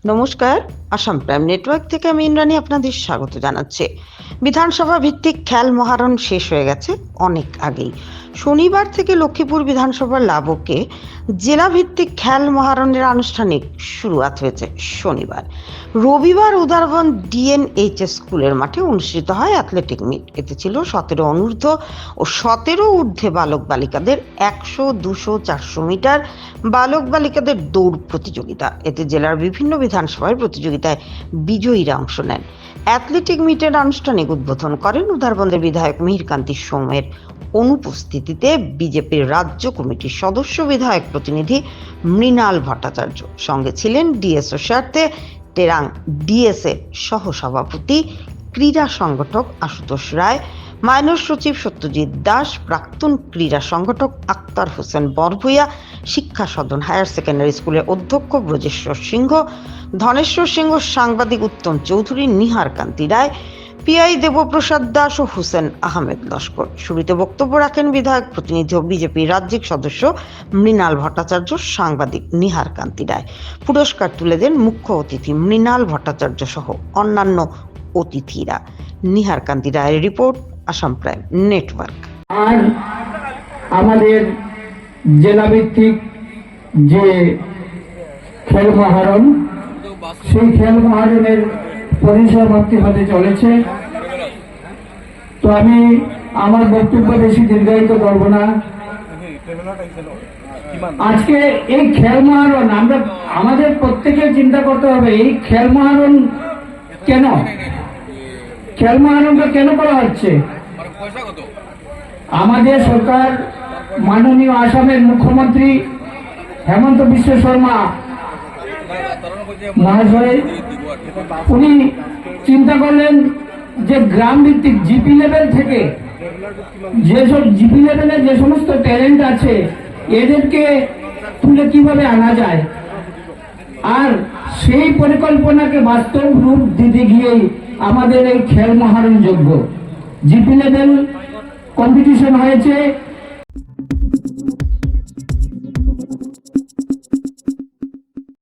নমস্কার। Assam prime network থেকে আমি ইন্দ্রাণী আপনাদের স্বাগত জানাচ্ছি। বিধানসভা ভিত্তিক খেল মহারণ শেষ হয়ে গেছে অনেক আগেই। শনিবার থেকে লক্ষ্মীপুর বিধানসভার লাবকে জেলা ভিত্তিক খেল মহারণের আনুষ্ঠানিক শুরুয়াত হয়েছে শনিবার। রবিবার উদারবন ডিএনএইচএস স্কুলের মাঠে অনুষ্ঠিত হয় অ্যাথলেটিক মিট। এতে ছিল 17 অনূর্ধ্ব ও 17 ঊর্ধ্বে বালক বালিকাদের 100, 200, 400 মিটার বালক বালিকাদের দৌড় প্রতিযোগিতা। এতে জেলার বিভিন্ন বিধানসভার প্রতিযোগিতায় বিজয়ীরা অংশ নেন। অ্যাথলেটিক মিটের আনুষ্ঠানিক উদ্বোধন করেন উদারবন্দের বিধায়ক মিহিরকান্তি সৌম্যের অনুপস্থিতিতে বিজেপির রাজ্য কমিটির সদস্য বিধায়ক প্রতিনিধি মৃণাল ভট্টাচার্য। সঙ্গে ছিলেন ডিএসও স্বার্থে টেরাং ডিএসএ সহ সভাপতি ক্রীড়া সংগঠক আশুতোষ রায়, মাইনর সচিব সত্যজিৎ দাস, প্রাক্তন ক্রীড়া সংগঠক আক্তার হোসেন বরভূয়া, শিক্ষা সদন হায়ার সেকেন্ডারি স্কুলের অধ্যক্ষ ব্রজেশ্বর সিংহ, ধনেশ্বর সিংহ, সাংবাদিক উত্তম চৌধুরী, নিহার কান্তি রায়, পিআই দেবপ্রসাদ দাস ও হুসেন আহমেদ লস্কর। শুরুতে বক্তব্য রাখেন বিধায়ক প্রতিনিধি ও বিজেপির রাজ্যিক সদস্য মৃণাল ভট্টাচার্য, সাংবাদিক নিহার কান্তি রায়। পুরস্কার তুলে দেন মুখ্য অতিথি মৃণাল ভট্টাচার্য সহ অন্যান্য অতিথিরা। নিহার কান্তি রায়ের রিপোর্ট, আসাম প্রাইম নেটওয়ার্ক। আর আমাদের জেলাভিত্তিক যে খেল মহারণ, সেই খেল মহারণের পরিসমাপ্তি হতে চলেছে। তো আমি আমার বক্তব্য বেশি দীর্ঘায়িত করব না। আজকে এই খেল মহারণ আমাদের প্রত্যেকের চিন্তা করতে হবে, এই খেল মহারণ কেন, খেল মহারণটা কেন করা হচ্ছে। আমাদের সরকার, মাননীয় আসামের মুখ্যমন্ত্রী হেমন্ত বিশ্ব শর্মা মহাশয়, উনি চিন্তা করলেন যে গ্রাম ভিত্তিক জিপি লেভেল থেকে যেসব জিপি লেভেলে যে সমস্ত ট্যালেন্ট আছে এদেরকে তুলে কিভাবে আনা যায়, আর সেই পরিকল্পনাকে বাস্তব রূপ দিতে গিয়েই আমাদের এই খেল মহারণ যোগ্য। জিপি লেভেল কম্পিটিশন হয়েছে,